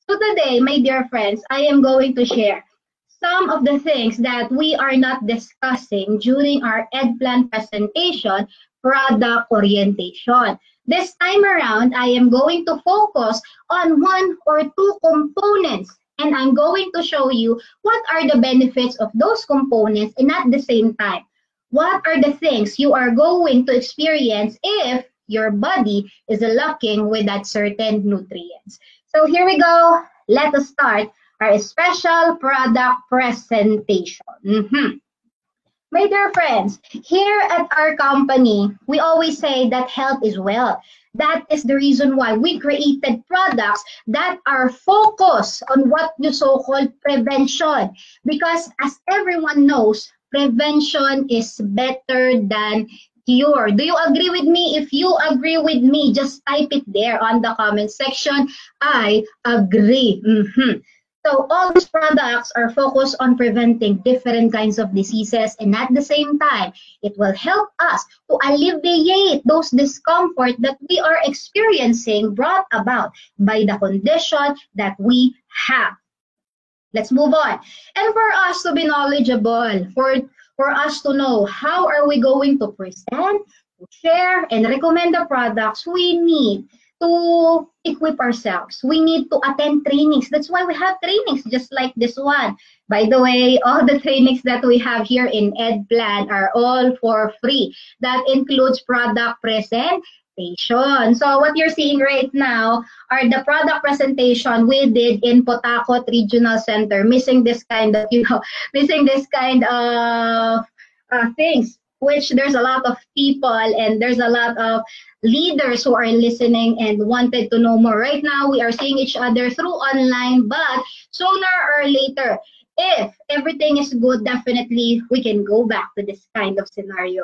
So today, my dear friends, I am going to share some of the things that we are not discussing during our EdPlan presentation, product orientation. This time around, I am going to focus on one or two components, and I'm going to show you what are the benefits of those components, and at the same time, what are the things you are going to experience if your body is lacking with that certain nutrients. So here we go. Let us start our special product presentation. My dear friends, here at our company, we always say that health is wealth. That is the reason why we created products that are focused on what you so-called prevention. Because as everyone knows, prevention is better than cure. Do you agree with me? If you agree with me, just type it there on the comment section. I agree. So all these products are focused on preventing different kinds of diseases, and at the same time, it will help us to alleviate those discomfort that we are experiencing brought about by the condition that we have. Let's move on. And for us to be knowledgeable, for us to know how are we going to present, to share, and recommend the products, we need to equip ourselves. We need to attend trainings. That's why we have trainings just like this one. By the way, all the trainings that we have here in EdPlan are all for free. That includes product presentation. So what you're seeing right now are the product presentation we did in Potacot Regional Center, missing this kind of, missing this kind of things, which there's a lot of people and there's a lot of leaders who are listening and wanted to know more. Right now, we are seeing each other through online, but sooner or later, if everything is good, definitely we can go back to this kind of scenario.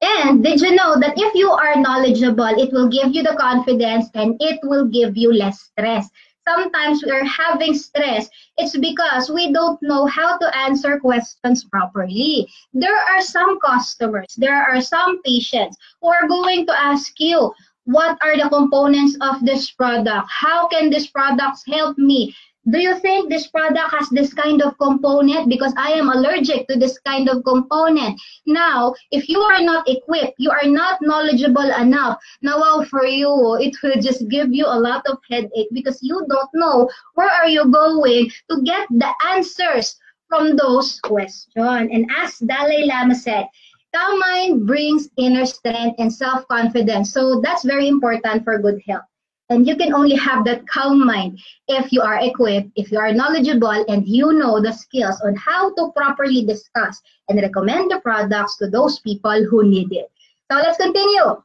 And did you know that if you are knowledgeable, it will give you the confidence and it will give you less stress. Sometimes we are having stress. It's because we don't know how to answer questions properly. There are some customers, there are some patients who are going to ask you, what are the components of this product? How can this product help me? Do you think this product has this kind of component? Because I am allergic to this kind of component. Now, if you are not equipped, you are not knowledgeable enough, now for you, it will just give you a lot of headache because you don't know where are you going to get the answers from those questions. And as Dalai Lama said, calm mind brings inner strength and self-confidence. So that's very important for good health. And you can only have that calm mind if you are equipped, if you are knowledgeable, and you know the skills on how to properly discuss and recommend the products to those people who need it. So let's continue.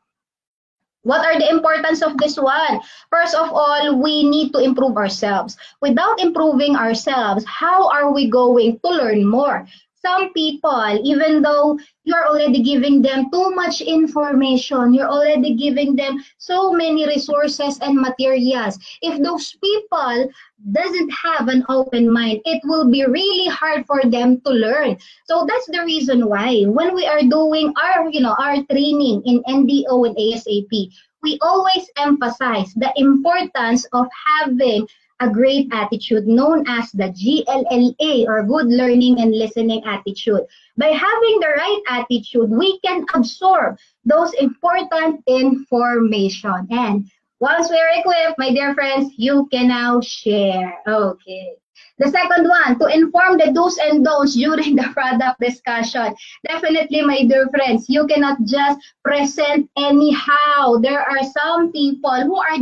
What are the importance of this one? First of all, we need to improve ourselves. Without improving ourselves, how are we going to learn more? Some people, even though you're already giving them too much information, you're already giving them so many resources and materials, if those people doesn't have an open mind, it will be really hard for them to learn. So that's the reason why when we are doing our, our training in NDO and ASAP, we always emphasize the importance of having a great attitude known as the GLLA, or good learning and listening attitude. By having the right attitude, we can absorb those important information. And once we are equipped, my dear friends, you can now share. Okay. The second one, to inform the do's and don'ts during the product discussion. Definitely, my dear friends, you cannot just present anyhow. There are some people who are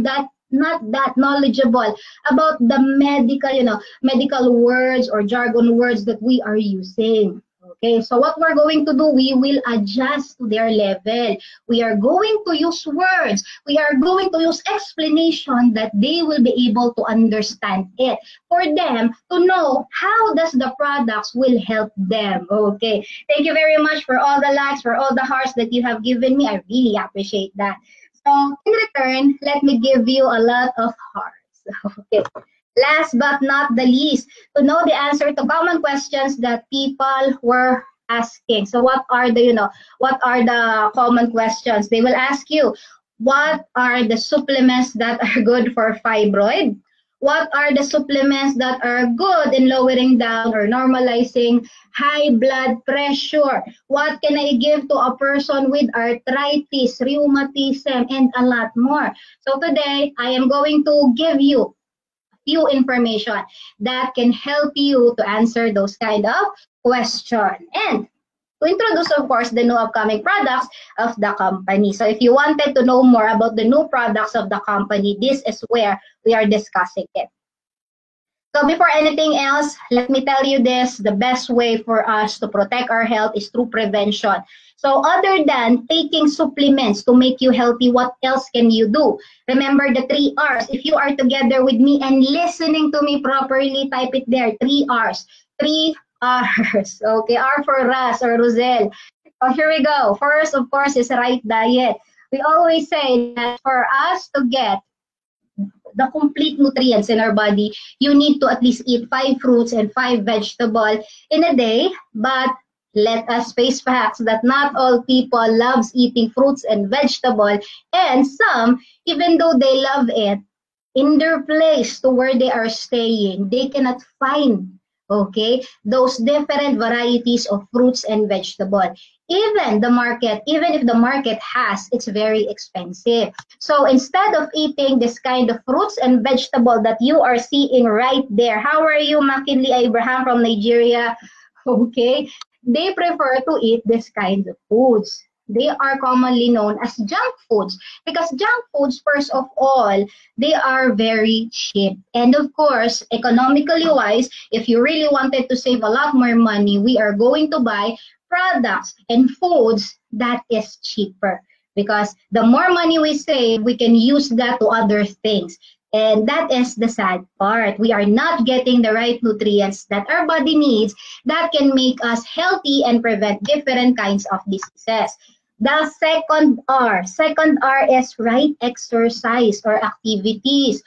not that knowledgeable about the medical words or jargon words that we are using. Okay, so what we're going to do, we will adjust to their level. We are going to use words. We are going to use explanation that they will be able to understand it, for them to know how does the products will help them. Okay, thank you very much for all the likes, for all the hearts that you have given me. I really appreciate that. So in return, let me give you a lot of hearts. Okay. Last but not the least, to know the answer to common questions that people were asking. So what are the common questions? They will ask you, what are the supplements that are good for fibroid? What are the supplements that are good in lowering down or normalizing high blood pressure? What can I give to a person with arthritis, rheumatism, and a lot more? So today, I am going to give you few information that can help you to answer those kind of questions. And to introduce, of course, the new upcoming products of the company. So if you wanted to know more about the new products of the company, this is where we are discussing it. So before anything else, let me tell you this, the best way for us to protect our health is through prevention. So other than taking supplements to make you healthy, what else can you do? Remember the 3 R's. If you are together with me and listening to me properly, type it there, 3 R's. 3 R's. Okay, R for Ras or Rosel. So here we go. First, of course, is right diet. We always say that for us to get the complete nutrients in our body, you need to at least eat 5 fruits and 5 vegetables in a day. But let us face facts that not all people loves eating fruits and vegetables, and some, even though they love it, in their place to where they are staying, they cannot find, okay, those different varieties of fruits and vegetables. Even if the market has, it's very expensive. So instead of eating this kind of fruits and vegetable that you are seeing right there, how are you, McKinley Abraham from Nigeria? Okay, they prefer to eat this kind of foods. They are commonly known as junk foods because junk foods, first of all, they are very cheap. And of course, economically wise, if you really wanted to save a lot more money, we are going to buy products and foods that is cheaper. Because the more money we save, we can use that to other things. And that is the sad part. We are not getting the right nutrients that our body needs that can make us healthy and prevent different kinds of diseases. The second R is right exercise or activities.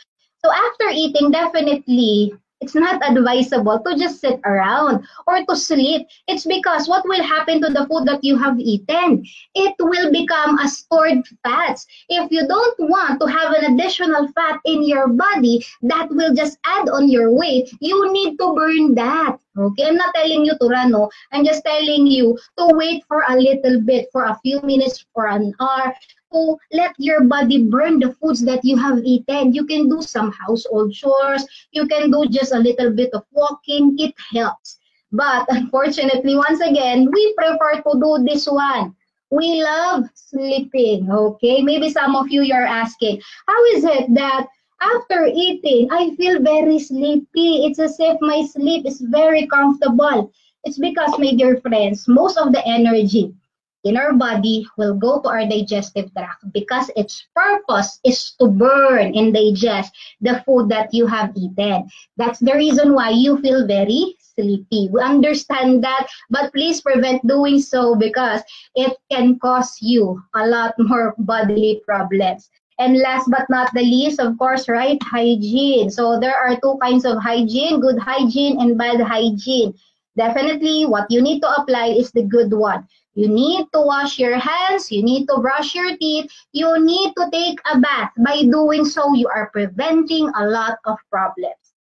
So after eating, definitely, it's not advisable to just sit around or to sleep. It's because what will happen to the food that you have eaten? It will become a stored fats. If you don't want to have an additional fat in your body that will just add on your weight, you need to burn that. Okay, I'm not telling you to run, no. I'm just telling you to wait for a little bit, for a few minutes, for an hour, to let your body burn the foods that you have eaten. You can do some household chores. You can do just a little bit of walking. It helps. But unfortunately, once again, we prefer to do this one. We love sleeping, okay? Maybe some of you are asking, how is it that after eating, I feel very sleepy? It's as if my sleep is very comfortable. It's because, my dear friends, most of the energy in our body will go to our digestive tract because its purpose is to burn and digest the food that you have eaten. That's the reason why you feel very sleepy. We understand that, but please prevent doing so because it can cause you a lot more bodily problems. And last but not the least, of course, right, hygiene. So there are 2 kinds of hygiene, good hygiene and bad hygiene. Definitely, what you need to apply is the good one. You need to wash your hands, you need to brush your teeth, you need to take a bath. By doing so, you are preventing a lot of problems.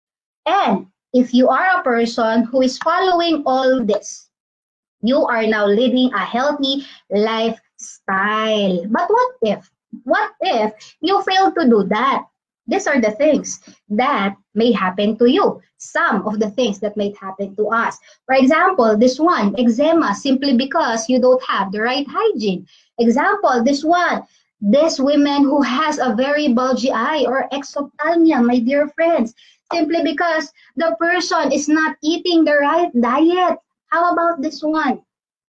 And if you are a person who is following all this, you are now living a healthy lifestyle. But what if you fail to do that? These are the things that may happen to you. Some of the things that may happen to us. For example, this one, eczema, simply because you don't have the right hygiene. Example, this one, this woman who has a very bulgy eye or exophthalmia, my dear friends, simply because the person is not eating the right diet. How about this one?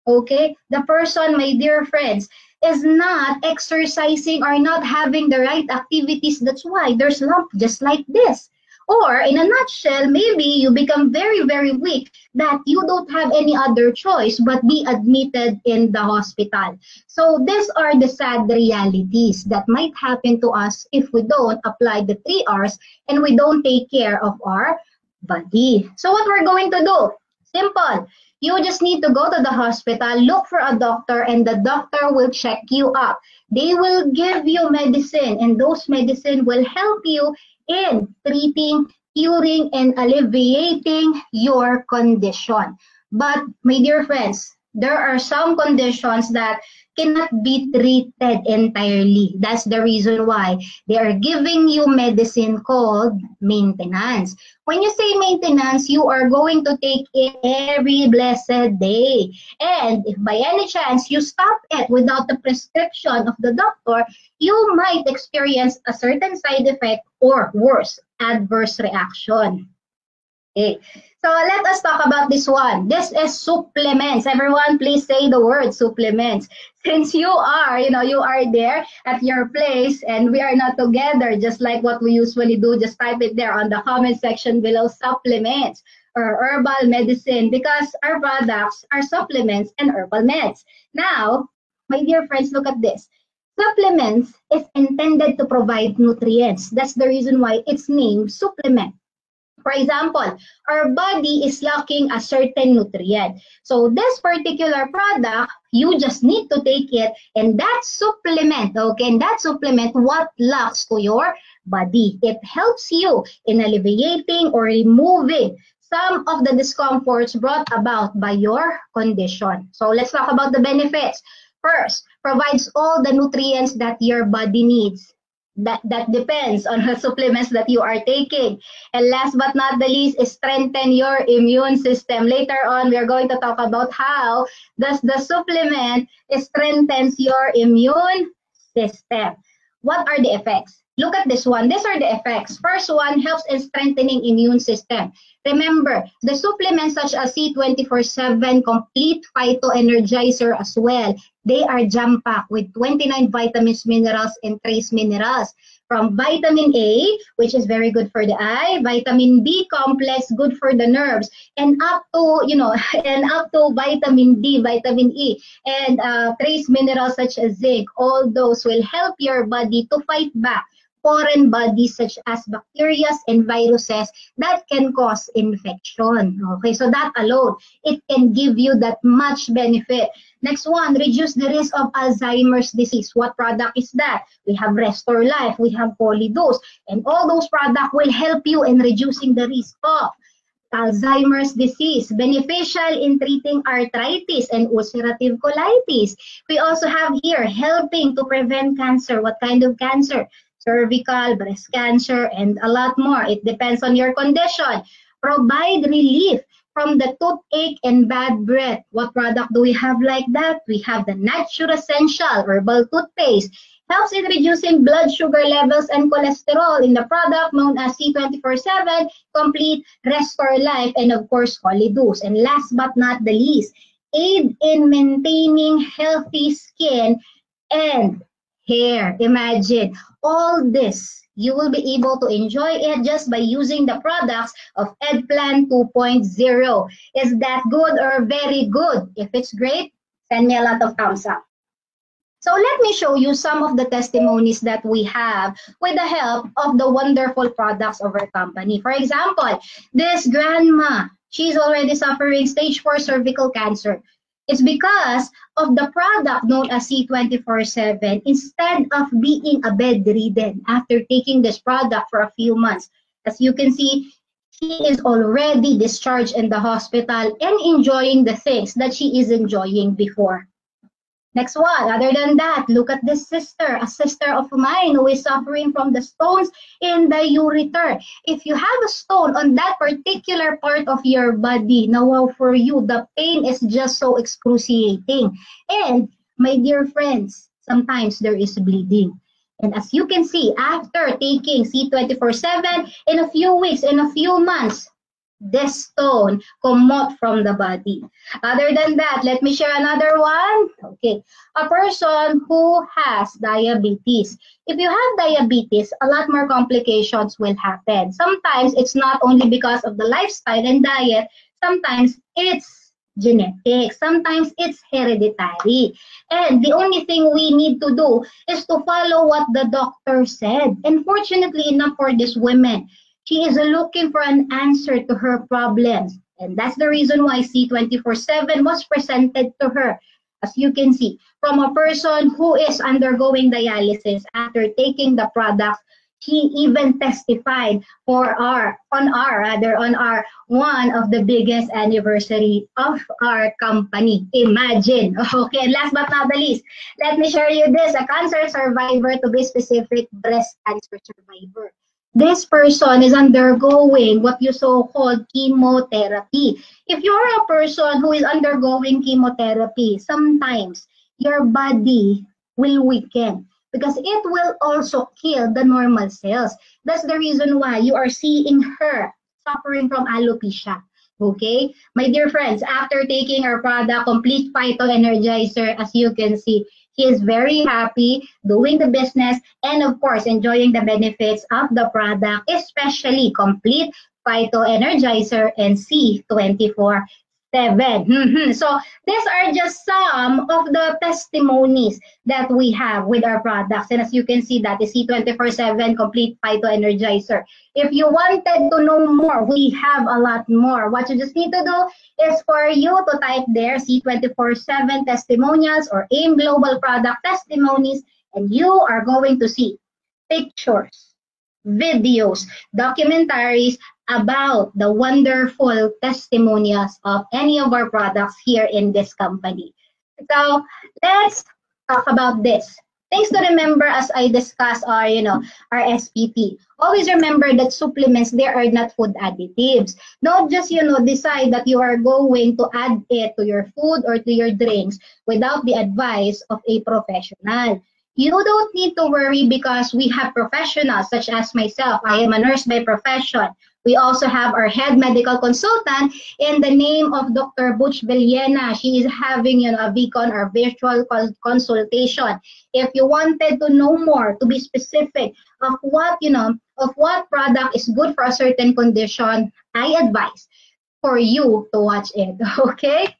Okay, the person, my dear friends, is not exercising or not having the right activities. That's why there's lump just like this. Or in a nutshell, maybe you become very, very weak that you don't have any other choice but be admitted in the hospital. So these are the sad realities that might happen to us if we don't apply the 3 R's and we don't take care of our body. So what we're going to do? Simple. You just need to go to the hospital, look for a doctor, and the doctor will check you up. They will give you medicine, and those medicine will help you in treating, curing, and alleviating your condition. But my dear friends, there are some conditions that cannot be treated entirely. That's the reason why they are giving you medicine called maintenance. When you say maintenance, you are going to take it every blessed day. And if by any chance you stop it without the prescription of the doctor, you might experience a certain side effect or worse, adverse reaction. Okay, so let us talk about this one. This is supplements. Everyone, please say the word supplements. Since you are, you are there at your place and we are not together, just like what we usually do, just type it there on the comment section below, supplements or herbal medicine, because our products are supplements and herbal meds. Now, my dear friends, look at this. Supplements is intended to provide nutrients. That's the reason why it's named supplement. For example, our body is lacking a certain nutrient. So this particular product, you just need to take it and that supplement, okay, and that supplement what lacks to your body. It helps you in alleviating or removing some of the discomforts brought about by your condition. So let's talk about the benefits. First, provides all the nutrients that your body needs. That depends on the supplements that you are taking. And last but not the least is strengthen your immune system. Later on, we are going to talk about how does the supplement strengthens your immune system. What are the effects? Look at this one. These are the effects. First one, helps in strengthening immune system. Remember, the supplements such as C24/7 Complete Phyto Energizer as well, they are jam-packed with 29 vitamins, minerals, and trace minerals. From vitamin A, which is very good for the eye, vitamin B complex, good for the nerves, and up to, and up to vitamin D, vitamin E, and trace minerals such as zinc. All those will help your body to fight back foreign bodies such as bacteria and viruses that can cause infection. Okay, so that alone, it can give you that much benefit. Next one, reduce the risk of Alzheimer's disease. What product is that? We have Restore Life, we have Polydose, and all those products will help you in reducing the risk of Alzheimer's disease, beneficial in treating arthritis and ulcerative colitis. We also have here helping to prevent cancer. What kind of cancer? Cervical, breast cancer, and a lot more. It depends on your condition. Provide relief from the toothache and bad breath. What product do we have like that? We have the Nature Essential Herbal Toothpaste. Helps in reducing blood sugar levels and cholesterol in the product known as C24/7 Complete Restore Life, and of course, Polydose. And last but not the least, aid in maintaining healthy skin and hair. Imagine all this. You will be able to enjoy it just by using the products of EdPlan 2.0. Is that good or very good? If it's great, send me a lot of thumbs up. So let me show you some of the testimonies that we have with the help of the wonderful products of our company. For example, this grandma, she's already suffering stage 4 cervical cancer. It's because of the product known as C24/7. Instead of being a bedridden after taking this product for a few months, as you can see, she is already discharged in the hospital and enjoying the things that she is enjoying before. Next one, other than that, look at this sister, a sister of mine who is suffering from the stones in the ureter. If you have a stone on that particular part of your body, now for you, the pain is just so excruciating. And my dear friends, sometimes there is bleeding. And as you can see, after taking C24/7, in a few weeks, in a few months, this stone come out from the body. Other than that, let me share another one. Okay, a person who has diabetes. If you have diabetes, a lot more complications will happen. Sometimes it's not only because of the lifestyle and diet, sometimes it's genetic, sometimes it's hereditary. And the only thing we need to do is to follow what the doctor said. And fortunately enough for this women, she is looking for an answer to her problems. And that's the reason why C24/7 was presented to her. As you can see, from a person who is undergoing dialysis after taking the product, She even testified on our one of the biggest anniversary of our company. Imagine. Okay, and last but not the least, let me share you this, a cancer survivor, to be specific, breast cancer survivor. This person is undergoing what you so-called chemotherapy. If you're a person who is undergoing chemotherapy, sometimes your body will weaken because it will also kill the normal cells. That's the reason why you are seeing her suffering from alopecia. Okay? My dear friends, after taking our product, Complete Phyto Energizer, as you can see, he is very happy doing the business and, of course, enjoying the benefits of the product, especially Complete Phyto Energizer and C24 7. So these are just some of the testimonies that we have with our products. And as you can see, that is C24/7 Complete Phyto Energizer. If you wanted to know more, we have a lot more. What you just need to do is for you to type there C24/7 testimonials or AIM Global Product Testimonies, and you are going to see pictures, videos, documentaries about the wonderful testimonials of any of our products here in this company. So let's talk about this. Things to remember as I discuss our, our SPT. Always remember that supplements, they are not food additives. Don't just, decide that you are going to add it to your food or to your drinks without the advice of a professional. You don't need to worry because we have professionals such as myself. I am a nurse by profession. We also have our head medical consultant in the name of Dr. Butch Villena. She is having, a VCon or virtual consultation. If you wanted to know more, to be specific of what, of what product is good for a certain condition, I advise for you to watch it, okay?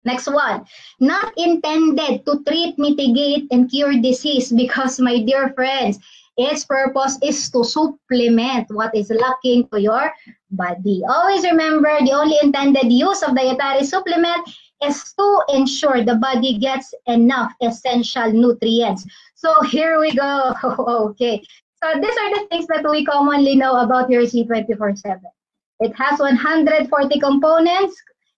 Next one, not intended to treat, mitigate, and cure disease because, my dear friends, its purpose is to supplement what is lacking to your body. Always remember, the only intended use of dietary supplement is to ensure the body gets enough essential nutrients. So here we go. Okay. So these are the things that we commonly know about your C24/7. It has 140 components,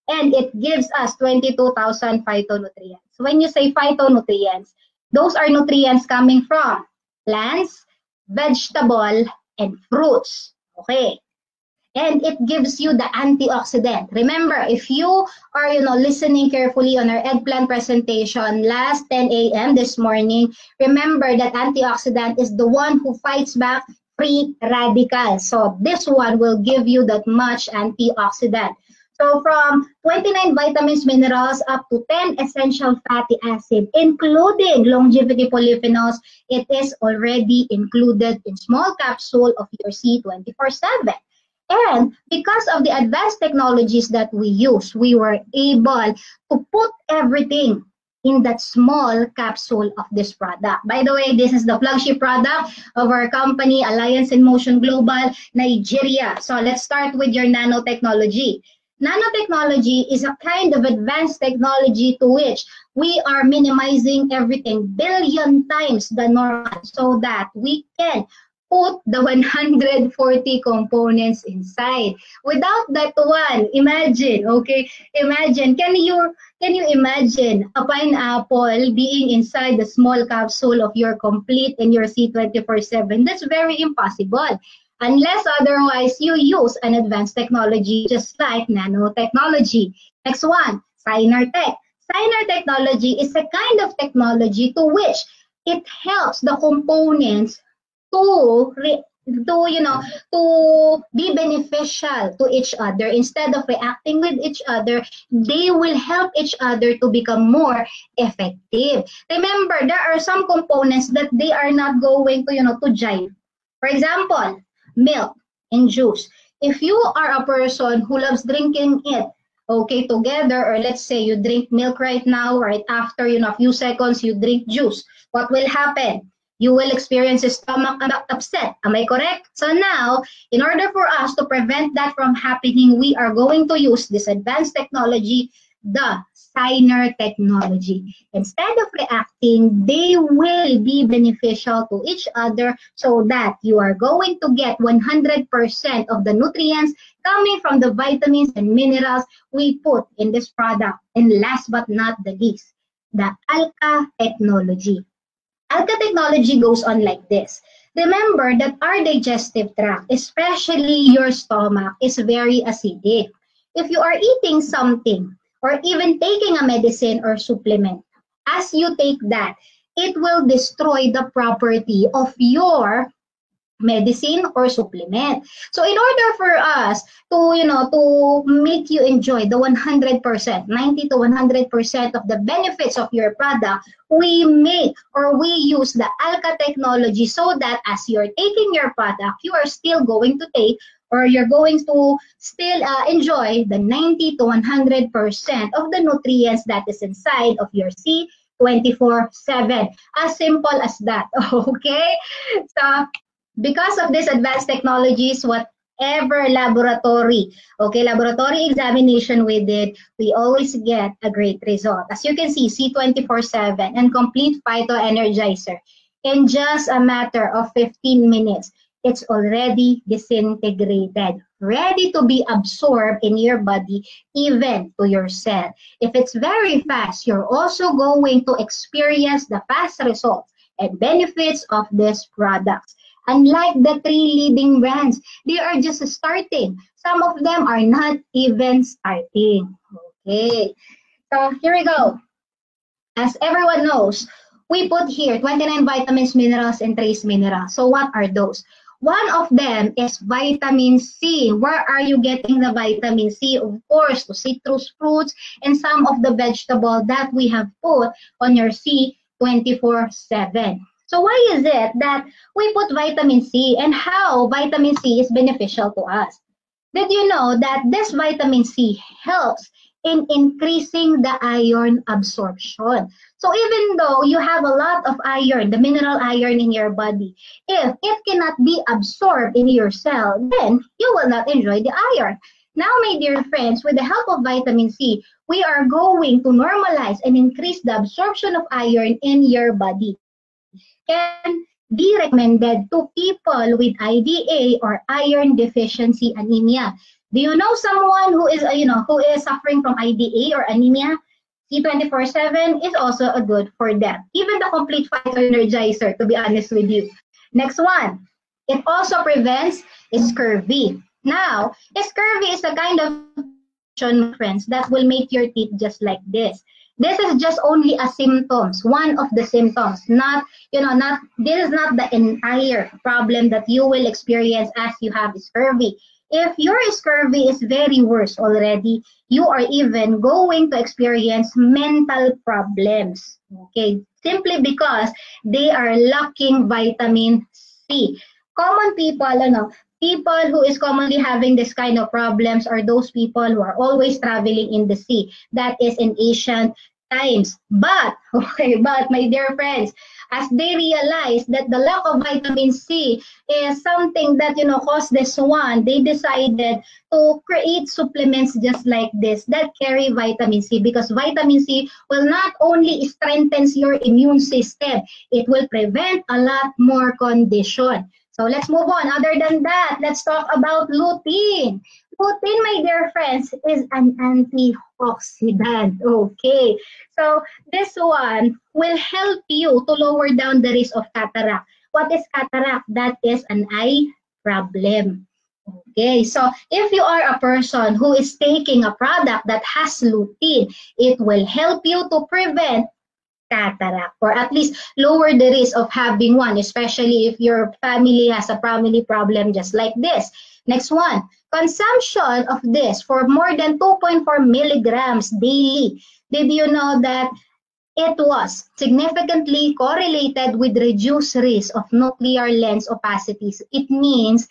and it gives us 22,000 phytonutrients. When you say phytonutrients, those are nutrients coming from plants, vegetable, and fruits. Okay. And it gives you the antioxidant. Remember, if you are, listening carefully on our eggplant presentation last 10 a.m. this morning, remember that antioxidant is the one who fights back free radicals. So this one will give you that much antioxidant. So from 29 vitamins, minerals, up to 10 essential fatty acids, including longevity polyphenols, it is already included in small capsule of your C24/7. And because of the advanced technologies that we use, we were able to put everything in that small capsule of this product. By the way, this is the flagship product of our company, Alliance in Motion Global, Nigeria. So let's start with your nanotechnology. Nanotechnology is a kind of advanced technology to which we are minimizing everything billion times the normal so that we can put the 140 components inside. Without that one, imagine, okay? Imagine, can you imagine a pineapple being inside the small capsule of your Complete and your C24/7? That's very impossible. Unless otherwise you use an advanced technology just like nanotechnology. Next one, Synartech. Synartech technology is a kind of technology to which it helps the components to be beneficial to each other. Instead of reacting with each other, they will help each other to become more effective. Remember, there are some components that they are not going to jive. For example, milk and juice. If you are a person who loves drinking it, okay, together, or let's say you drink milk right now, right after, a few seconds, you drink juice, what will happen? You will experience a stomach upset. Am I correct? So now, in order for us to prevent that from happening, we are going to use this advanced technology, the designer technology. Instead of reacting, they will be beneficial to each other so that you are going to get 100% of the nutrients coming from the vitamins and minerals we put in this product. And last but not the least, the ALCA technology. ALCA technology goes on like this. Remember that our digestive tract, especially your stomach, is very acidic. If you are eating something or even taking a medicine or supplement, as you take that, it will destroy the property of your medicine or supplement. So in order for us to, to make you enjoy the 100%, 90 to 100% of the benefits of your product, we make or we use the ALCA technology so that as you're taking your product, you are still going to take or you're going to still enjoy the 90 to 100% of the nutrients that is inside of your C 24/7. As simple as that, okay? So because of these advanced technologies, whatever laboratory examination we did, we always get a great result. As you can see, C24/7 and complete phyto energizer. In just a matter of 15 minutes, it's already disintegrated, ready to be absorbed in your body, even to your cell. If it's very fast, you're also going to experience the fast results and benefits of these products. Unlike the three leading brands, they are just starting. Some of them are not even starting. Okay, so here we go. As everyone knows, we put here 29 vitamins, minerals, and trace minerals. So what are those? One of them is vitamin C. Where are you getting the vitamin C? Of course, to citrus fruits and some of the vegetable that we have put on your C 24/7. So why is it that we put vitamin C and how vitamin C is beneficial to us? Did you know that this vitamin C helps in increasing the iron absorption? So even though you have a lot of iron, the mineral iron in your body, if it cannot be absorbed in your cell, then you will not enjoy the iron. Now, my dear friends, with the help of vitamin C, we are going to normalize and increase the absorption of iron in your body. Can be recommended to people with IDA or iron deficiency anemia. Do you know someone who is, who is suffering from IDA or anemia? C24/7 is also a good for them. Even the complete phyto energizer, to be honest with you. Next one, it also prevents scurvy. Now, scurvy is a kind of friends that will make your teeth just like this. This is just only a symptoms, one of the symptoms, not, this is not the entire problem that you will experience as you have scurvy. If your scurvy is very worse already, you are even going to experience mental problems, okay? Simply because they are lacking vitamin C. Common people, people who is commonly having this kind of problems are those people who are always traveling in the sea. That is in ancient times. But my dear friends, as they realize that the lack of vitamin C is something that, caused this one, they decided to create supplements just like this that carry vitamin C, because vitamin C will not only strengthen your immune system, it will prevent a lot more condition. So let's move on. Other than that, let's talk about lutein. Lutein, my dear friends, is an antioxidant. Okay. So this one will help you to lower down the risk of cataract. What is cataract? That is an eye problem. Okay. So if you are a person who is taking a product that has lutein, it will help you to prevent cataract, or at least lower the risk of having one, especially if your family has a family problem just like this. Next one, consumption of this for more than 2.4 milligrams daily. Did you know that it was significantly correlated with reduced risk of nuclear lens opacities? It means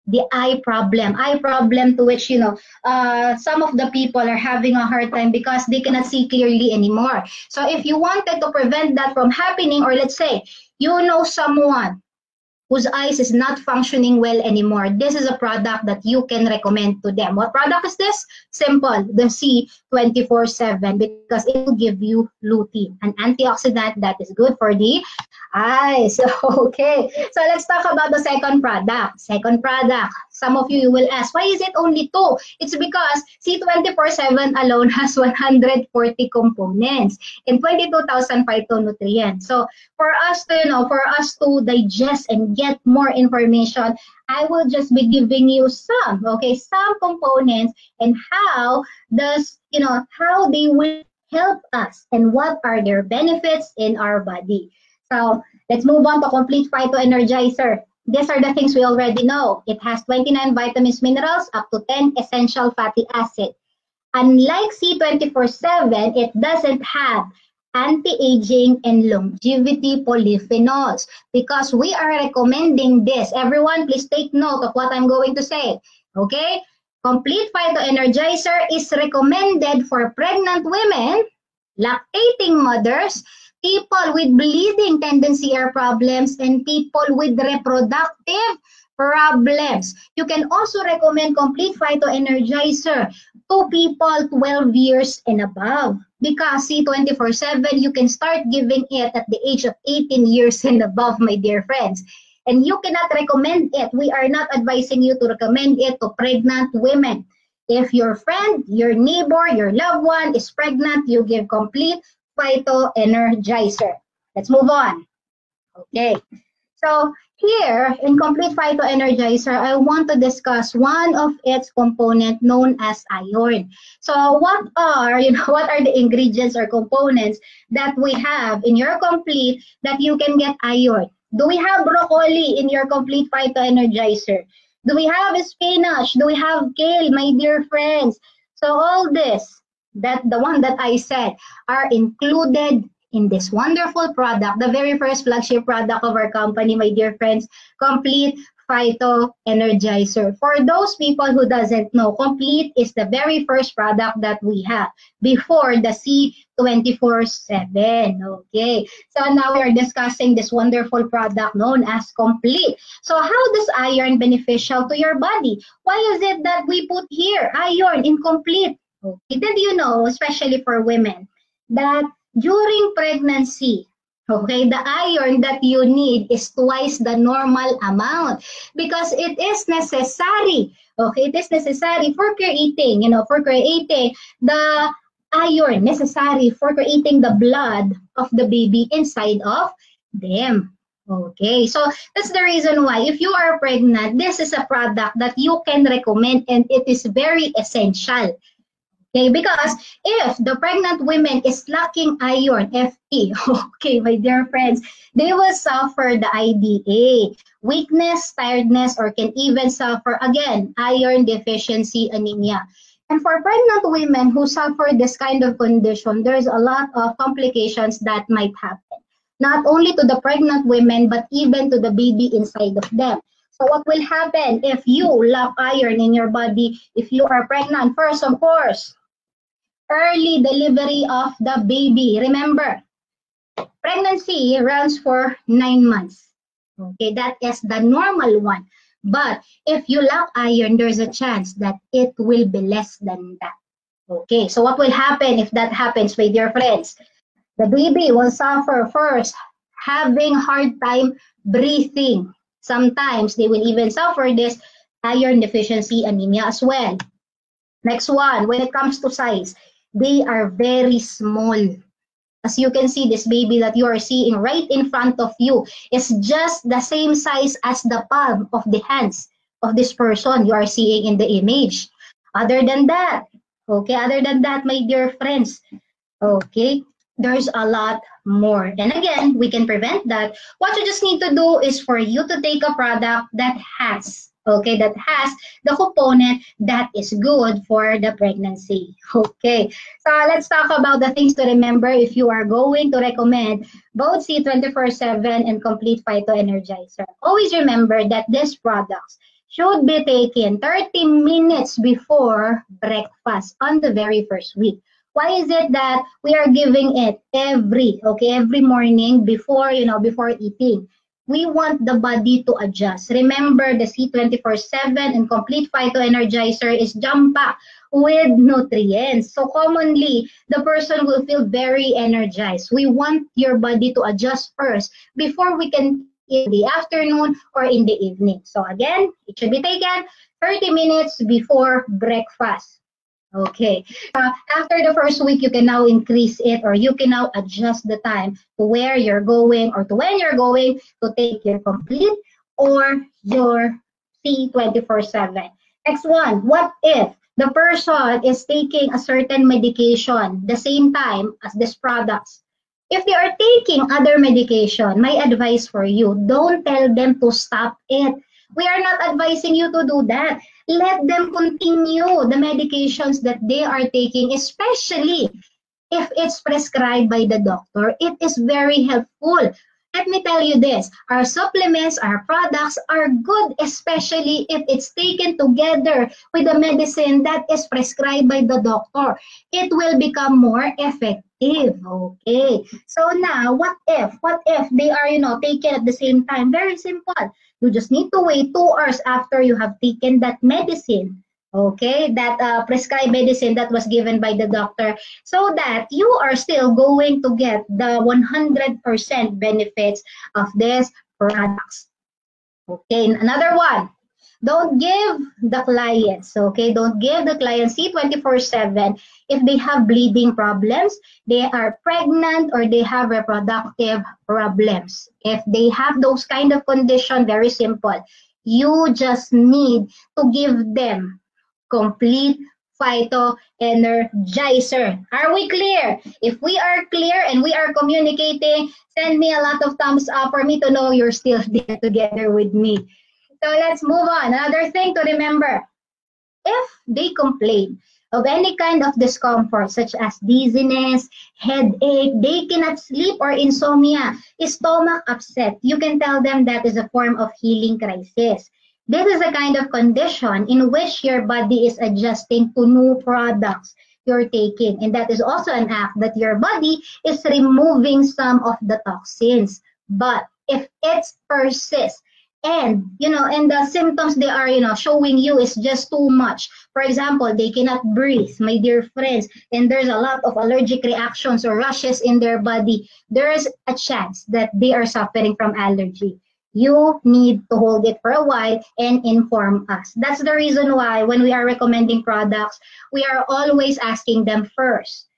the eye problem to which, some of the people are having a hard time because they cannot see clearly anymore. So if you wanted to prevent that from happening, or let's say, you know someone whose eyes is not functioning well anymore, this is a product that you can recommend to them. What product is this? Simple, the C24/7, because it will give you lutein, an antioxidant that is good for the eyes. Okay, so let's talk about the second product. Second product, some of you will ask, why is it only two? It's because C24/7 alone has 140 components and 22,000 phytonutrients. So for us to, for us to digest and get more information, I will just be giving you some, okay, some components and how does, how they will help us and what are their benefits in our body. So let's move on to Complete Phyto Energizer. These are the things we already know. It has 29 vitamins, minerals, up to 10 essential fatty acids. Unlike C24/7, it doesn't have anti-aging and longevity polyphenols because we are recommending this. Everyone, please take note of what I'm going to say. Okay? Complete Phyto Energizer is recommended for pregnant women, lactating mothers, people with bleeding tendency or problems, and people with reproductive problems. You can also recommend Complete Phyto Energizer to people 12 years and above because C24/7, you can start giving it at the age of 18 years and above, my dear friends. And you cannot recommend it. We are not advising you to recommend it to pregnant women. If your friend, your neighbor, your loved one is pregnant, you give Complete Phyto Energizer. Let's move on. Okay. So here in Complete Phyto Energizer, I want to discuss one of its component known as iron. So what are, what are the ingredients or components that we have in your Complete that you can get iron? Do we have broccoli in your Complete Phyto Energizer? Do we have spinach? Do we have kale, my dear friends? So all this, that the one that I said, are included in this wonderful product, the very first flagship product of our company, my dear friends, Complete Phyto Energizer. For those people who doesn't know, Complete is the very first product that we have before the C24/7. Okay, so now we are discussing this wonderful product known as Complete. So how does iron beneficial to your body? Why is it that we put here iron in Complete? Okay, did you know, especially for women, that during pregnancy, okay, the iron that you need is twice the normal amount because it is necessary. Okay, it is necessary for creating, for creating the iron necessary for creating the blood of the baby inside of them. Okay, so that's the reason why if you are pregnant, this is a product that you can recommend and it is very essential. Okay, because if the pregnant women is lacking iron, Fe, okay, my dear friends, they will suffer the IDA, weakness, tiredness, or can even suffer, again, iron deficiency anemia. And for pregnant women who suffer this kind of condition, there's a lot of complications that might happen. Not only to the pregnant women, but even to the baby inside of them. So what will happen if you lack iron in your body, if you are pregnant? First, of course, early delivery of the baby. Remember, pregnancy runs for 9 months. Okay, that is the normal one. But if you lack iron, there's a chance that it will be less than that. Okay, so what will happen if that happens, my dear friends? The baby will suffer first, having hard time breathing. Sometimes they will even suffer this iron deficiency anemia as well. Next one, when it comes to size, they are very small. As you can see, this baby that you are seeing right in front of you is just the same size as the palm of the hands of this person you are seeing in the image. Other than that, my dear friends, okay, there's a lot more. And again, we can prevent that. What you just need to do is for you to take a product that has the component that is good for the pregnancy. Okay, so let's talk about the things to remember if you are going to recommend both C24/7 and Complete Phyto Energizer. Always remember that these products should be taken 30 minutes before breakfast on the very first week. Why is it that we are giving it every morning before eating? We want the body to adjust. Remember, the C24/7 and complete phytoenergizer is jam-packed with nutrients. So commonly, the person will feel very energized. We want your body to adjust first before we can in the afternoon or in the evening. So again, it should be taken 30 minutes before breakfast. Okay. After the first week, you can now increase it, or you can now adjust the time to where you're going or to when you're going to take your complete or your C24/7. Next one, what if the person is taking a certain medication the same time as these products? If they are taking other medication, my advice for you, don't tell them to stop it. We are not advising you to do that. Let them continue the medications that they are taking, especially if it's prescribed by the doctor. It is very helpful. Let me tell you this, our supplements, our products are good, especially if it's taken together with the medicine that is prescribed by the doctor. It will become more effective. Okay. So now, what if they are, taken at the same time? Very simple. You just need to wait 2 hours after you have taken that medicine. Okay, that prescribed medicine that was given by the doctor, so that you are still going to get the 100% benefits of these products. Okay, another one. Don't give the clients, okay? Don't give the clients C24/7 if they have bleeding problems, they are pregnant, or they have reproductive problems. If they have those kind of condition, very simple. You just need to give them complete phytoenergizer. Are we clear? If we are clear and we are communicating, send me a lot of thumbs up for me to know you're still there together with me. So let's move on. Another thing to remember, if they complain of any kind of discomfort such as dizziness, headache, they cannot sleep, or insomnia, stomach upset, you can tell them that is a form of healing crisis. This is a kind of condition in which your body is adjusting to new products you're taking. And that is also an act that your body is removing some of the toxins. But if it persists, and the symptoms they are showing you is just too much. For example, they cannot breathe, my dear friends, and there's a lot of allergic reactions or rashes in their body. There is a chance that they are suffering from allergy. You need to hold it for a while and inform us. That's the reason why when we are recommending products, we are always asking them first,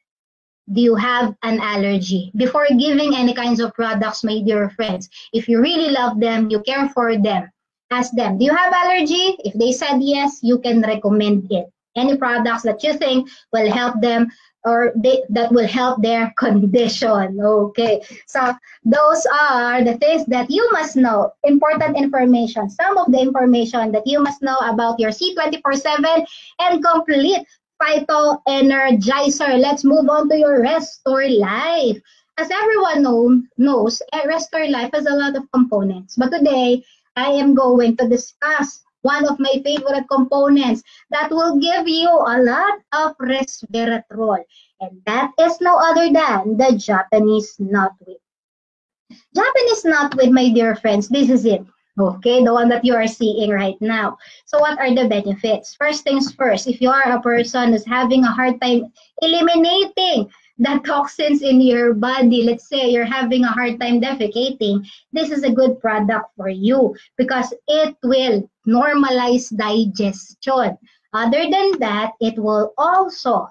do you have an allergy? Before giving any kinds of products, my dear friends, if you really love them, you care for them, ask them, do you have allergy? If they said yes, you can recommend it. Any products that you think will help them, or that will help their condition. Okay, so those are the things that you must know. Important information. Some of the information that you must know about your C24/7 and complete phytoenergizer. Let's move on to your Restore Life. As everyone knows, Restore Life has a lot of components. But today, I am going to discuss one of my favorite components that will give you a lot of resveratrol. And that is no other than the Japanese knotweed. Japanese knotweed, my dear friends, this is it. Okay, the one that you are seeing right now. So what are the benefits? First things first, if you are a person who's having a hard time eliminating the toxins in your body, let's say you're having a hard time defecating, this is a good product for you because it will normalize digestion. Other than that, it will also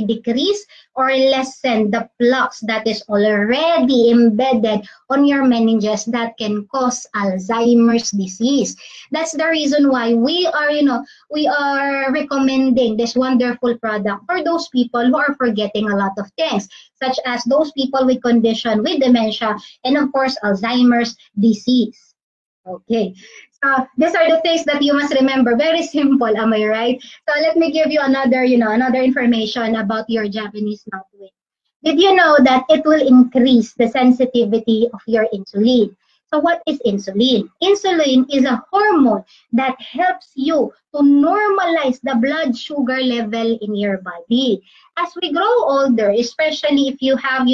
decrease or lessen the plaques that is already embedded on your meninges that can cause Alzheimer's disease. That's the reason why we are recommending this wonderful product for those people who are forgetting a lot of things, such as those people with condition with dementia and of course Alzheimer's disease. Okay. So these are the things that you must remember. Very simple, am I right? So let me give you another information about your Japanese knotweed. Did you know that it will increase the sensitivity of your insulin? So what is insulin? Insulin is a hormone that helps you to normalize the blood sugar level in your body. As we grow older, especially if you have,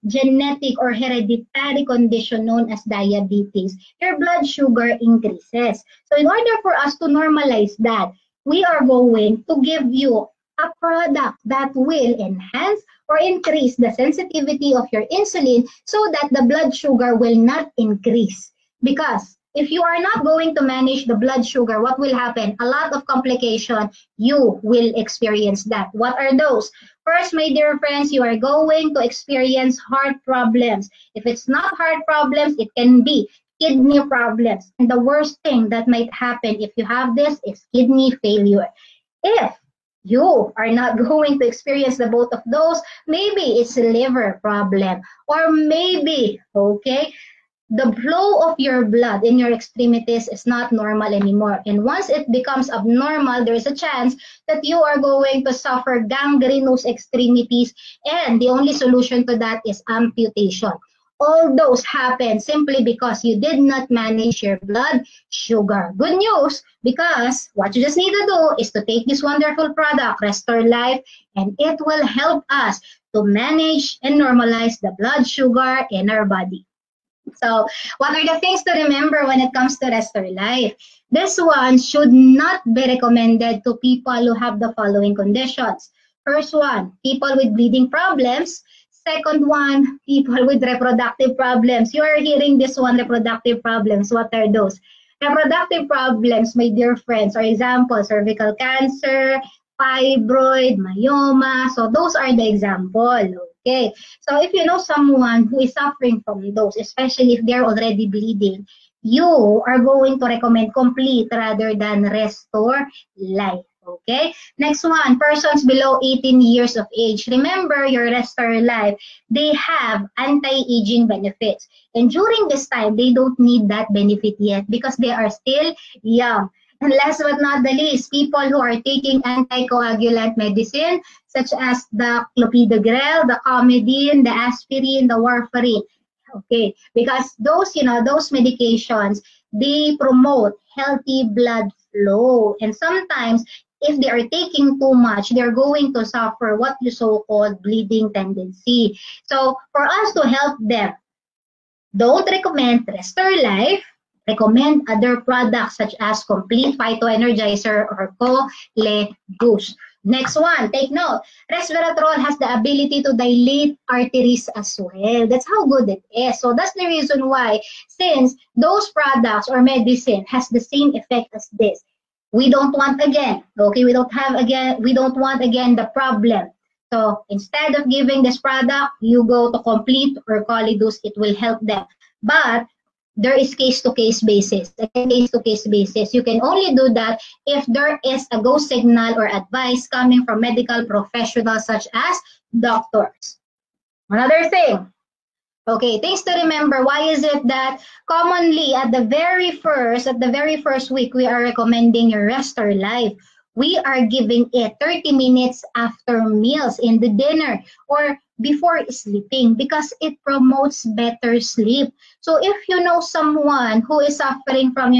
genetic or hereditary condition known as diabetes, your blood sugar increases. So in order for us to normalize that, we are going to give you a product that will enhance or increase the sensitivity of your insulin so that the blood sugar will not increase. Because if you are not going to manage the blood sugar, what will happen? A lot of complication, you will experience that. What are those? First, my dear friends, you are going to experience heart problems. If it's not heart problems, it can be kidney problems. And the worst thing that might happen if you have this is kidney failure. If you are not going to experience the both of those, maybe it's a liver problem, or maybe, okay, the flow of your blood in your extremities is not normal anymore. And once it becomes abnormal, there's a chance that you are going to suffer gangrenous extremities, and the only solution to that is amputation. All those happen simply because you did not manage your blood sugar. Good news, because what you just need to do is to take this wonderful product, Restore Life, and it will help us to manage and normalize the blood sugar in our body. So what are the things to remember when it comes to Restore Life? This one should not be recommended to people who have the following conditions. First one, people with bleeding problems. Second one, people with reproductive problems. You are hearing this one, reproductive problems. What are those? Reproductive problems, my dear friends, are examples: cervical cancer, fibroid, myoma. So those are the example. Okay. So if you know someone who is suffering from those, especially if they're already bleeding, you are going to recommend Complete rather than Restore Life. Okay, next one, persons below 18 years of age. Remember, your Restore Life, they have anti-aging benefits. And during this time, they don't need that benefit yet because they are still young. And last but not the least, people who are taking anticoagulant medicine, such as the clopidogrel, the Comedine, the aspirin, the warfarin. Okay, because those, those medications, they promote healthy blood flow. And sometimes, if they are taking too much, they're going to suffer what you so-called bleeding tendency. So for us to help them, don't recommend Restore Life. Recommend other products such as Complete Phytoenergizer or Choleduz. Next one, take note. Resveratrol has the ability to dilate arteries as well. That's how good it is. So that's the reason why, since those products or medicine has the same effect as this, we don't want again, okay, we don't want again the problem. So instead of giving this product, you go to Complete or Choleduz, it will help them. But there is case-to-case basis. Again, case-to-case basis. You can only do that if there is a go signal or advice coming from medical professionals such as doctors. Another thing, okay, things to remember. Why is it that commonly at the very first week, we are recommending your Restore Life? We are giving it 30 minutes after meals in the dinner or before sleeping because it promotes better sleep. So if you know someone who is suffering from,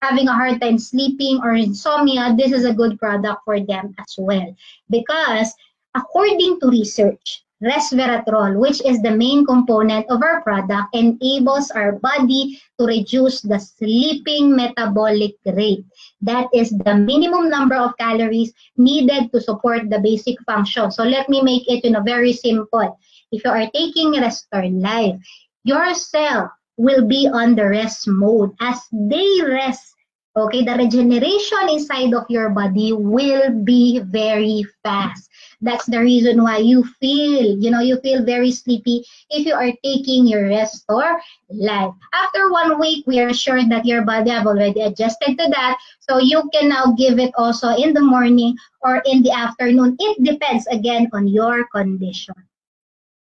having a hard time sleeping or insomnia, this is a good product for them as well. Because according to research, resveratrol, which is the main component of our product, enables our body to reduce the sleeping metabolic rate. That is the minimum number of calories needed to support the basic function. So let me make it very simple. If you are taking Restore Life, your cell will be on the rest mode. As they rest, okay, the regeneration inside of your body will be very fast. That's the reason why you feel, you feel very sleepy if you are taking your Restore Life. After 1 week, we are sure that your body have already adjusted to that. So you can now give it also in the morning or in the afternoon. It depends again on your condition.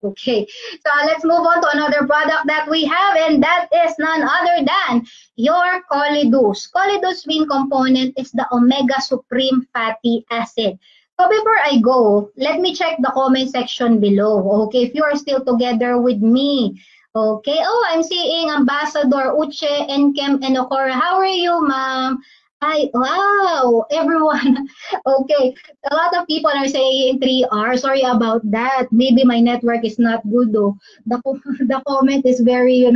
Okay, so let's move on to another product that we have, and that is none other than your Choleduz. Choleduz main component is the omega supreme fatty acid. So before I go, let me check the comment section below. Okay, if you are still together with me, Okay. Oh, I'm seeing Ambassador Uche Enkem Enokora. How are you, ma'am? Hi. Wow. Everyone. Okay. A lot of people are saying 3 hours. Sorry about that. Maybe my network is not good though. The comment is very,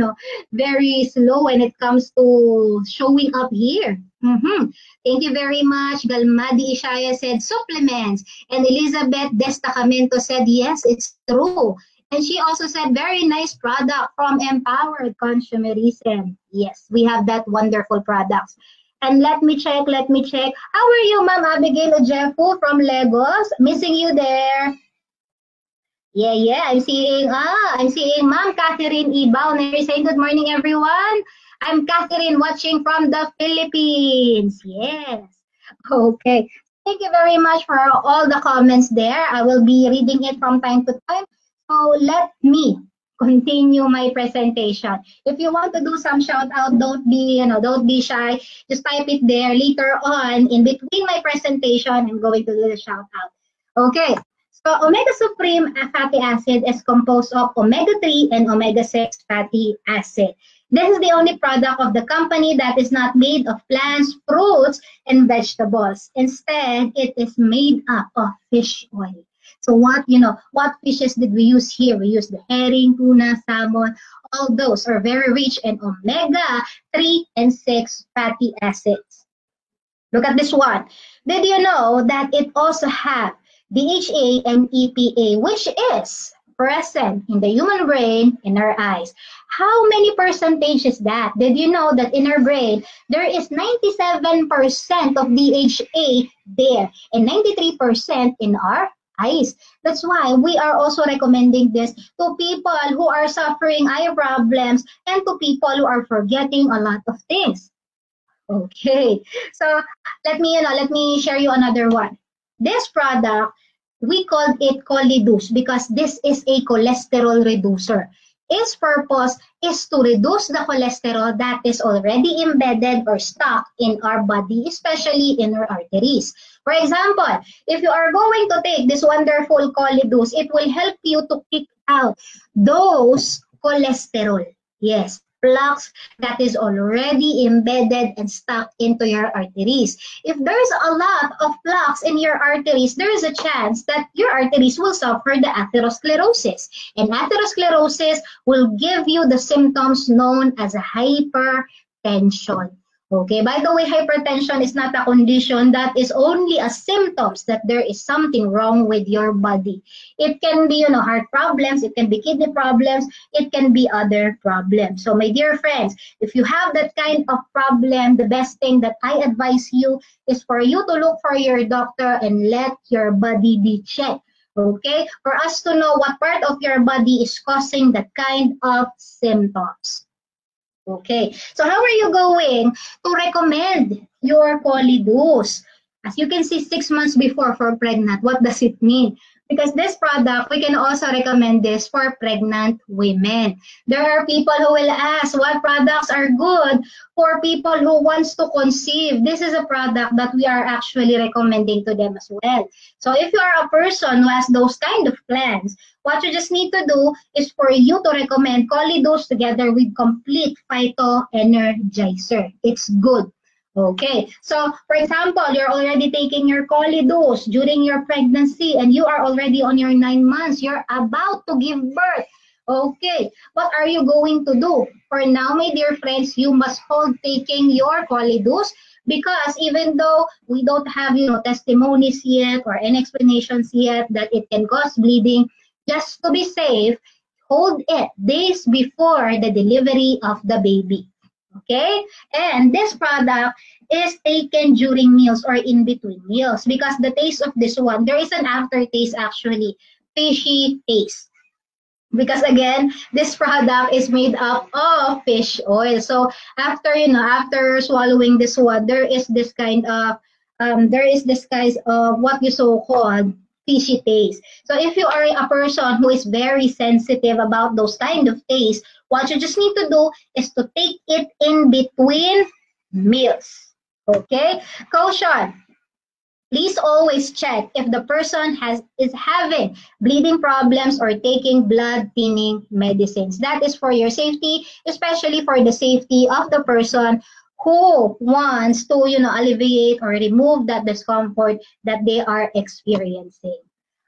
very slow when it comes to showing up here. Thank you very much. Galmadi Ishaya said supplements. And Elizabeth Destacamento said, yes, it's true. And she also said, very nice product from Empowered Consumerism. Yes, we have that wonderful products. And let me check. How are you, Ma'am Abigail Ojefu from Lagos? Missing you there. Yeah, I'm seeing Ma'am Catherine Ibaw. Saying good morning, everyone. I'm Catherine watching from the Philippines. Yes. Okay. Thank you very much for all the comments there. I will be reading it from time to time. So let me continue my presentation. If you want to do some shout out, don't be shy. Just type it there. Later on, in between my presentation, I'm going to do the shout out. Okay. So omega supreme fatty acid is composed of omega-3 and omega-6 fatty acid. This is the only product of the company that is not made of plants, fruits, and vegetables. Instead, it is made up of fish oil. So what fishes did we use here? We use the herring, tuna, salmon. All those are very rich in omega-3 and 6 fatty acids. Look at this one. Did you know that it also has DHA and EPA, which is present in the human brain, in our eyes? How many percentage is that? Did you know that in our brain, there is 97% of DHA there and 93% in our eyes? That's why we are also recommending this to people who are suffering eye problems and to people who are forgetting a lot of things. Okay, so let me share you another one. This product, we called it Cholidus because this is a cholesterol reducer. Its purpose is to reduce the cholesterol that is already embedded or stuck in our body, especially in our arteries. For example, if you are going to take this wonderful Cholidus, it will help you to kick out those cholesterol. Yes, plaques that is already embedded and stuck into your arteries. If there's a lot of plaques in your arteries, there is a chance that your arteries will suffer the atherosclerosis. And atherosclerosis will give you the symptoms known as a hypertension. Okay, by the way, hypertension is not a condition, that is only a symptoms that there is something wrong with your body. It can be, heart problems, it can be kidney problems, it can be other problems. So my dear friends, if you have that kind of problem, the best thing that I advise you is for you to look for your doctor and let your body be checked. Okay, for us to know what part of your body is causing that kind of symptoms. Okay, so how are you going to recommend your Cholidus? As you can see, 6 months before for pregnant. What does it mean? Because this product, we can also recommend this for pregnant women. There are people who will ask what products are good for people who wants to conceive. This is a product that we are actually recommending to them as well. So if you are a person who has those kind of plans, what you just need to do is for you to recommend Cholidus together with Complete Phyto Energizer. It's good. Okay, so for example, you're already taking your Cholidus during your pregnancy and you are already on your 9 months. You're about to give birth. Okay, what are you going to do? For now, my dear friends, you must hold taking your Cholidus because even though we don't have, testimonies yet or any explanations yet that it can cause bleeding, just to be safe, hold it days before the delivery of the baby. Okay, and this product is taken during meals or in between meals because the taste of this one, there is an aftertaste actually, fishy taste. Because again, this product is made up of fish oil. So after after swallowing this one, there is this kind of what you so called fishy taste. So if you are a person who is very sensitive about those kind of taste, what you just need to do is to take it in between meals. Okay? Caution. Please always check if the person is having bleeding problems or taking blood thinning medicines. That is for your safety, especially for the safety of the person who wants to, alleviate or remove that discomfort that they are experiencing.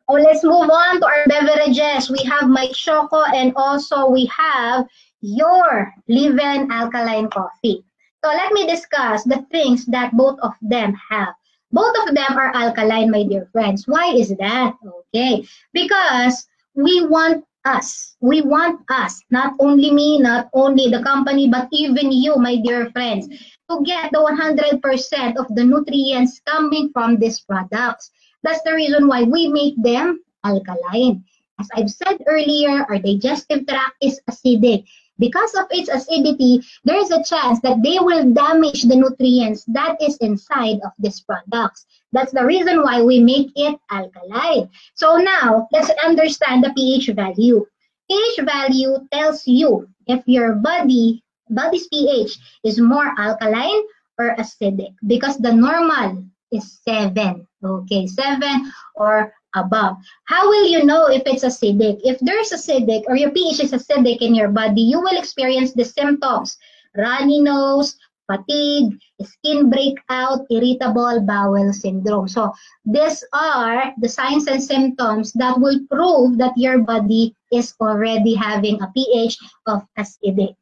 Oh, let's move on to our beverages. We have my Choco and also we have your Liven Alkaline Coffee. So let me discuss the things that both of them have. Both of them are alkaline, my dear friends. Why is that? Okay, because we want us. We want us, not only me, not only the company, but even you, my dear friends, to get the 100% of the nutrients coming from these products. That's the reason why we make them alkaline. As I've said earlier, our digestive tract is acidic. Because of its acidity, there is a chance that they will damage the nutrients that is inside of these products. That's the reason why we make it alkaline. So now, let's understand the pH value. pH value tells you if your body's pH is more alkaline or acidic, because the normal is 7. Okay, 7 or above. How will you know if it's acidic? If there's acidic or your pH is acidic in your body, you will experience the symptoms: runny nose, fatigue, skin breakout, irritable bowel syndrome. So these are the signs and symptoms that will prove that your body is already having a pH of acidic.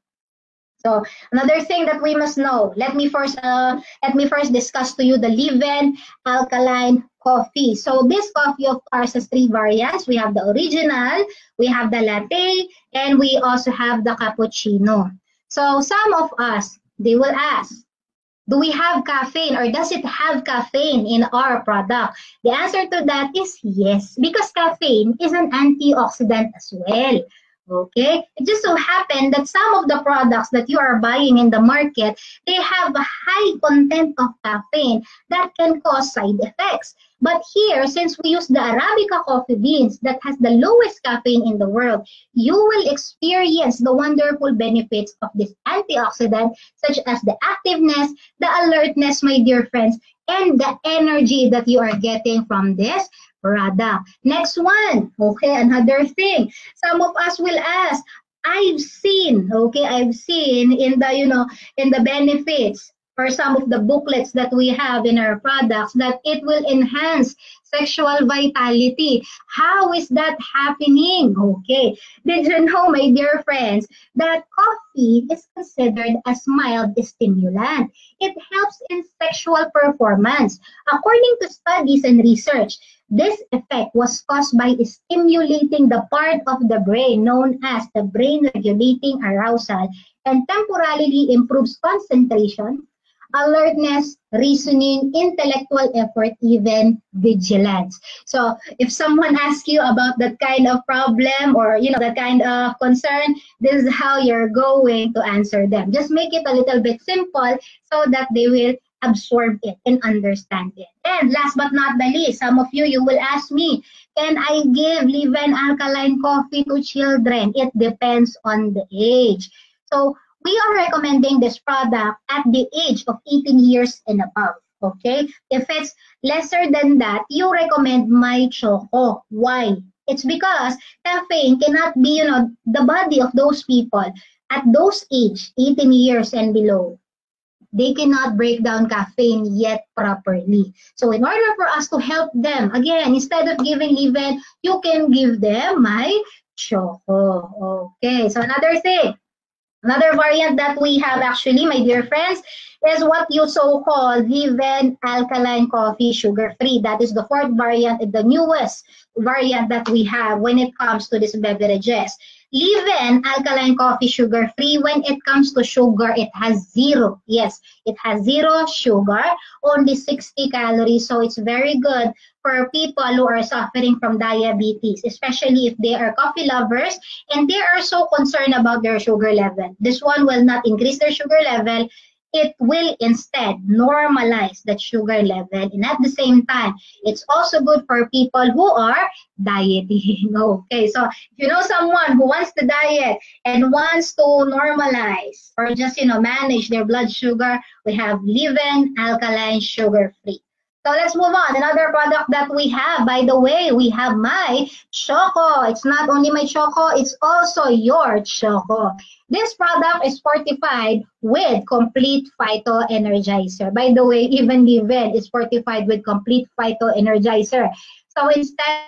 So another thing that we must know, let me first discuss to you the Liven Alkaline Coffee. So this coffee of ours has 3 variants. We have the original, we have the latte, and we also have the cappuccino. So some of us, they will ask, do we have caffeine or does it have caffeine in our product? The answer to that is yes, because caffeine is an antioxidant as well. Okay, it just so happened that some of the products that you are buying in the market, they have a high content of caffeine that can cause side effects. But here, since we use the Arabica coffee beans that has the lowest caffeine in the world, you will experience the wonderful benefits of this antioxidant, such as the activeness, the alertness, my dear friends, and the energy that you are getting from this product. Next one, okay, another thing. Some of us will ask, I've seen in the, in the benefits or some of the booklets that we have in our products that it will enhance sexual vitality. How is that happening? Okay, did you know, my dear friends, that coffee is considered as mild stimulant? It helps in sexual performance. According to studies and research, this effect was caused by stimulating the part of the brain known as the brain regulating arousal and temporarily improves concentration, alertness, reasoning, intellectual effort, even vigilance. So if someone asks you about that kind of problem or that kind of concern, this is how you're going to answer them. Just make it a little bit simple so that they will absorb it and understand it. And last but not the least, some of you will ask me, can I give Liven Alkaline Coffee to children? It depends on the age. So we are recommending this product at the age of 18 years and above. Okay? If it's lesser than that, you recommend my Choco. Why? It's because caffeine cannot be, the body of those people at those age, 18 years and below, they cannot break down caffeine yet properly. So in order for us to help them, again, instead of giving Liven, you can give them my Choco. Okay, so another variant that we have actually, my dear friends, is what you so-call Liven Alkaline Coffee Sugar-Free. That is the 4th variant, the newest variant that we have when it comes to these beverages. Liven Alkaline Coffee Sugar-Free, when it comes to sugar, it has 0. Yes, it has 0 sugar, only 60 calories. So it's very good for people who are suffering from diabetes, especially if they are coffee lovers and they are so concerned about their sugar level. This one will not increase their sugar level. It will instead normalize that sugar level. And at the same time, it's also good for people who are dieting. Okay, so if you know someone who wants to diet and wants to normalize or just, manage their blood sugar, we have Liven Alkaline Sugar-Free. So let's move on. Another product that we have, by the way, we have My Choco. It's not only My Choco, it's also your Choco. This product is fortified with complete Phyto Energizer. By the way, even Liven is fortified with complete Phyto Energizer. So instead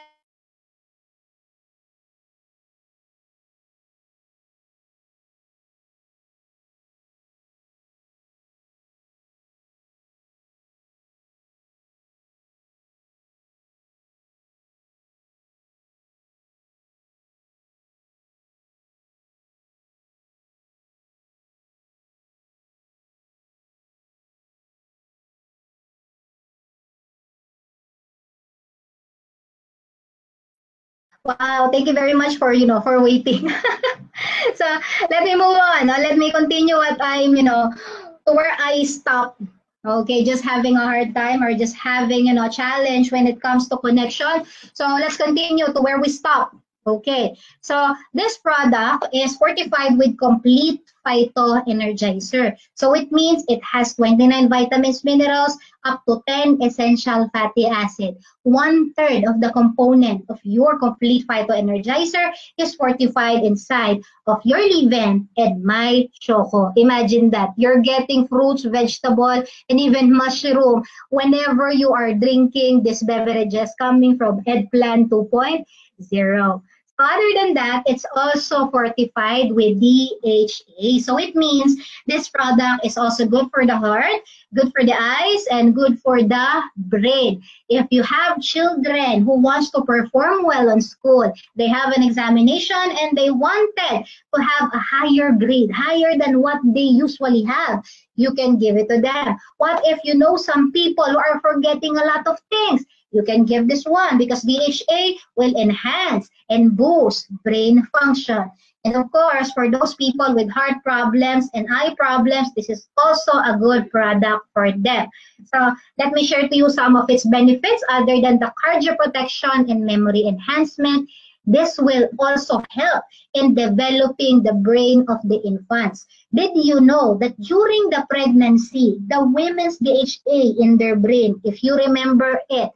wow, thank you very much for, for waiting. So let me move on. Let me continue what I'm, to where I stopped. Okay, just having a hard time or just having, challenge when it comes to connection. So let's continue to where we stopped. Okay, so this product is fortified with complete Phyto Energizer. So it means it has 29 vitamins, minerals, up to 10 essential fatty acids. 1/3 of the component of your complete Phyto Energizer is fortified inside of your Liven and My Choco. Imagine that. You're getting fruits, vegetable, and even mushroom whenever you are drinking these beverages coming from Eggplant 2.0. Other than that, it's also fortified with DHA. So it means this product is also good for the heart, good for the eyes, and good for the brain. If you have children who wants to perform well in school, they have an examination and they wanted to have a higher grade, higher than what they usually have, you can give it to them. What if you know some people who are forgetting a lot of things? You can give this one because DHA will enhance and boost brain function. And of course, for those people with heart problems and eye problems, this is also a good product for them. So let me share to you some of its benefits other than the cardio protection and memory enhancement. This will also help in developing the brain of the infants. Did you know that during the pregnancy, the women's DHA in their brain, if you remember it,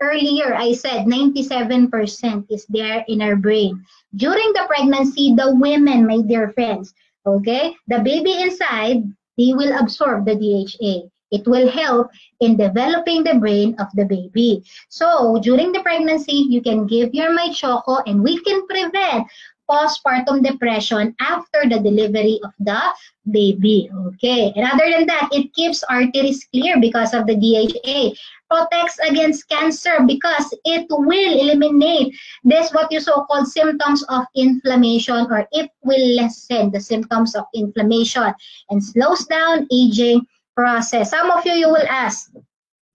earlier, I said 97% is there in our brain. During the pregnancy, the women, my dear friends, okay, the baby inside, they will absorb the DHA. It will help in developing the brain of the baby. So, during the pregnancy, you can give your My Choco and we can prevent postpartum depression after the delivery of the baby. Okay, and other than that, it keeps arteries clear because of the DHA. Protects against cancer because it will eliminate this what you so-called symptoms of inflammation, or it will lessen the symptoms of inflammation and slows down aging process. Some of you will ask,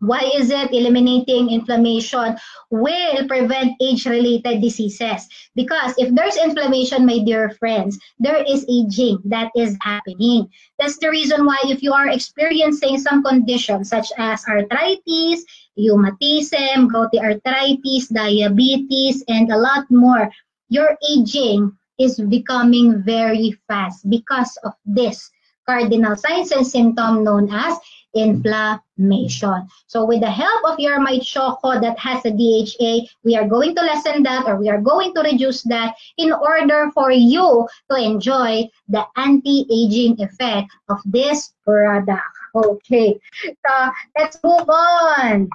why is it eliminating inflammation will prevent age-related diseases? Because if there's inflammation, my dear friends, there is aging that is happening. That's the reason why if you are experiencing some conditions such as arthritis, rheumatism, gouty arthritis, diabetes, and a lot more, your aging is becoming very fast because of this cardinal signs and symptom known as inflammation. So with the help of your My Choco that has a DHA, we are going to lessen that, or we are going to reduce that in order for you to enjoy the anti-aging effect of this product. Okay, so let's move on.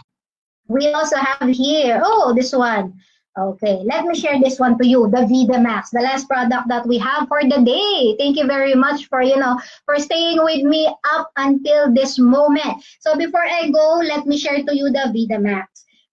We also have here, oh, this one. Okay, let me share this one to you, the Vidamax, the last product that we have for the day. Thank you very much for, for staying with me up until this moment. So before I go, let me share to you the Vidamax.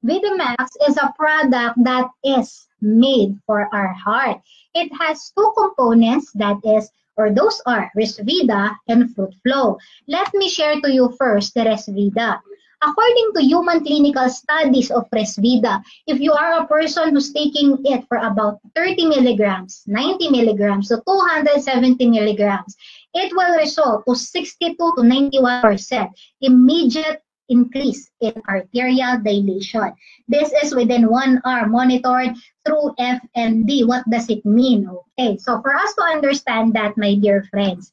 Vidamax is a product that is made for our heart. It has two components, that is, or those are Resvida and Fruit Flow. Let me share to you first the Resvida. According to human clinical studies of Resvida, if you are a person who's taking it for about 30 milligrams, 90 milligrams, to 270 milligrams, it will result to 62 to 91% immediate increase in arterial dilation. This is within 1 hour monitored through FMD. What does it mean? Okay, so for us to understand that, my dear friends,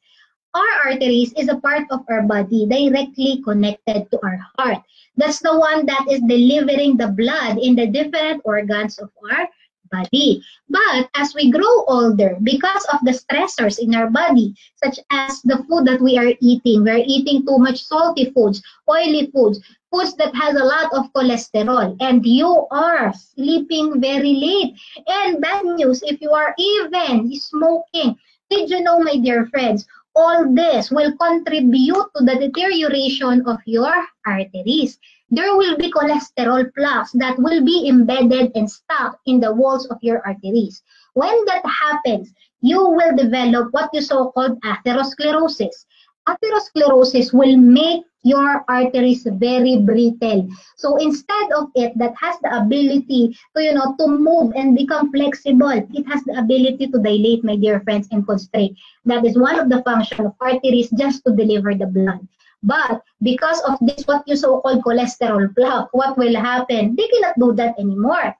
Our arteries is a part of our body directly connected to our heart. That's the one that is delivering the blood in the different organs of our body. But as we grow older, because of the stressors in our body, such as the food that we're eating too much salty foods, oily foods, foods that has a lot of cholesterol, and you are sleeping very late. And bad news, if you are even smoking, did you know, my dear friends, all this will contribute to the deterioration of your arteries. There will be cholesterol plaques that will be embedded and stuck in the walls of your arteries. When that happens, you will develop what you so-called atherosclerosis. Atherosclerosis will make your arteries very brittle. So instead of it that has the ability to, to move and become flexible, it has the ability to dilate, my dear friends, and constrict. That is one of the functions of arteries, just to deliver the blood. But because of this, what you so-called cholesterol plaque, what will happen? They cannot do that anymore.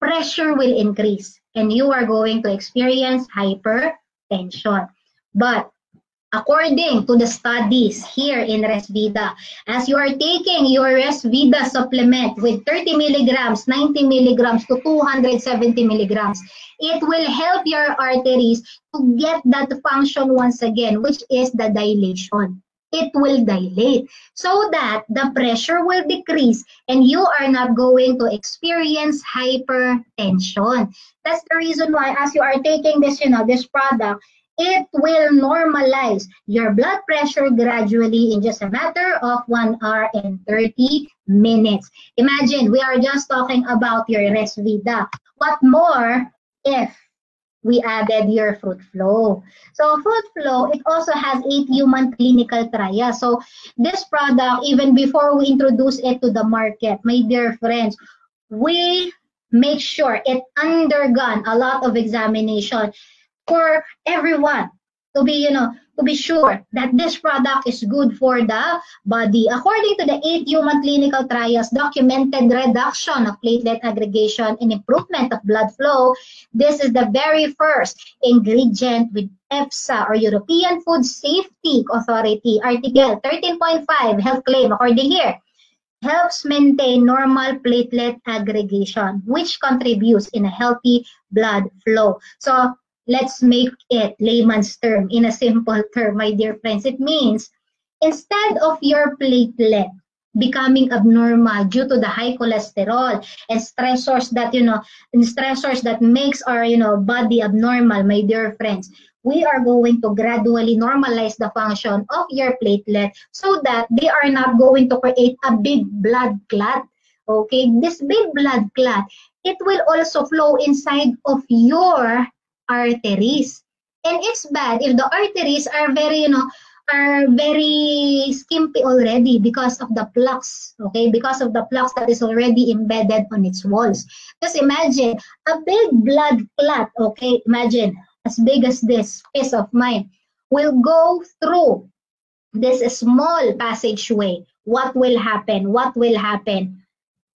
Pressure will increase, and you are going to experience hypertension. But according to the studies here in Resvida, as you are taking your Resvida supplement with 30 milligrams, 90 milligrams to 270 milligrams, it will help your arteries to get that function once again, which is the dilation. It will dilate so that the pressure will decrease and you are not going to experience hypertension. That's the reason why as you are taking this, this product, it will normalize your blood pressure gradually in just a matter of 1 hour and 30 minutes. Imagine, we are just talking about your Resvida. What more if we added your Fruit Flow? So Fruit Flow, it also has 8 human clinical trials. So this product, even before we introduce it to the market, my dear friends, we make sure it undergone a lot of examination for everyone to be sure that this product is good for the body. According to the 8 human clinical trials, documented reduction of platelet aggregation and improvement of blood flow. This is the very first ingredient with EFSA, or European Food Safety Authority, Article 13.5 health claim, according here, helps maintain normal platelet aggregation, which contributes in a healthy blood flow. So let's make it layman's term, in a simple term, my dear friends. It means instead of your platelet becoming abnormal due to the high cholesterol and stressors that makes our body abnormal, my dear friends, we are going to gradually normalize the function of your platelet so that they are not going to create a big blood clot. Okay, this big blood clot, it will also flow inside of your arteries, and it's bad if the arteries are very skimpy already because of the plaques, okay, because of the plaques that is already embedded on its walls. Just imagine a big blood clot, okay, imagine as big as this piece of mine will go through this small passageway. What will happen?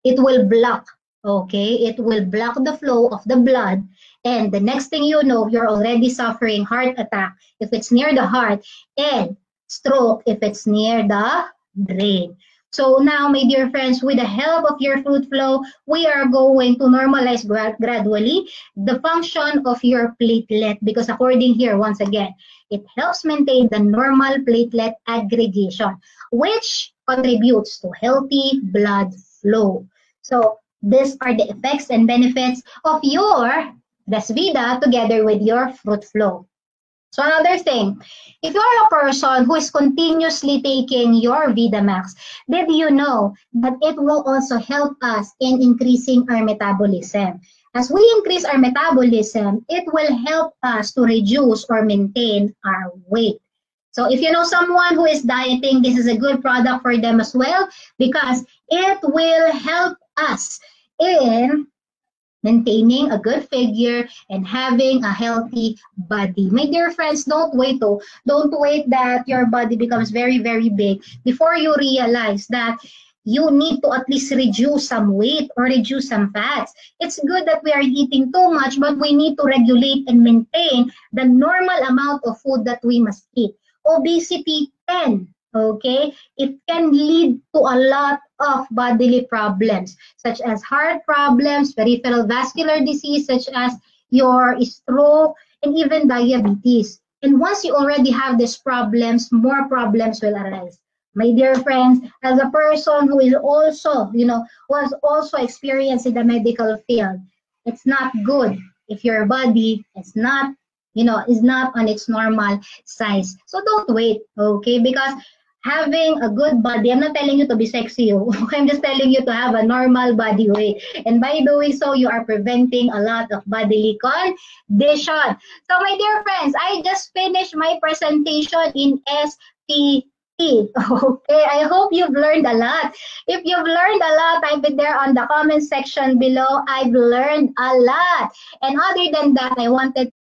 It will block, okay, it will block the flow of the blood. And the next thing you know, you're already suffering heart attack if it's near the heart, and stroke if it's near the brain. So now, my dear friends, with the help of your Fruit Flow, we are going to normalize gradually the function of your platelet, because according here, once again, it helps maintain the normal platelet aggregation, which contributes to healthy blood flow. So these are the effects and benefits of your Resvida together with your Fruit Flow. So another thing, if you're a person who is continuously taking your VitaMax, did you know that it will also help us in increasing our metabolism? As we increase our metabolism, it will help us to reduce or maintain our weight. So if you know someone who is dieting, this is a good product for them as well, because it will help us in maintaining a good figure and having a healthy body. My dear friends, don't wait that your body becomes very, very big before you realize that you need to at least reduce some weight or reduce some fats. It's good that we are eating too much, but we need to regulate and maintain the normal amount of food that we must eat. obesity can, okay? It can lead to a lot of bodily problems, such as heart problems, peripheral vascular disease, such as your stroke, and even diabetes. And once you already have these problems, more problems will arise. My dear friends, as a person who is also, was also experienced in the medical field, it's not good if your body is not, is not on its normal size. So don't wait, okay? Because having a good body, I'm not telling you to be sexy, okay? I'm just telling you to have a normal body weight. And by doing so, you are preventing a lot of bodily condition. So my dear friends, I just finished my presentation in SPT. Okay, I hope you've learned a lot. If you've learned a lot, type it there on the comment section below. I've learned a lot. And other than that, I wanted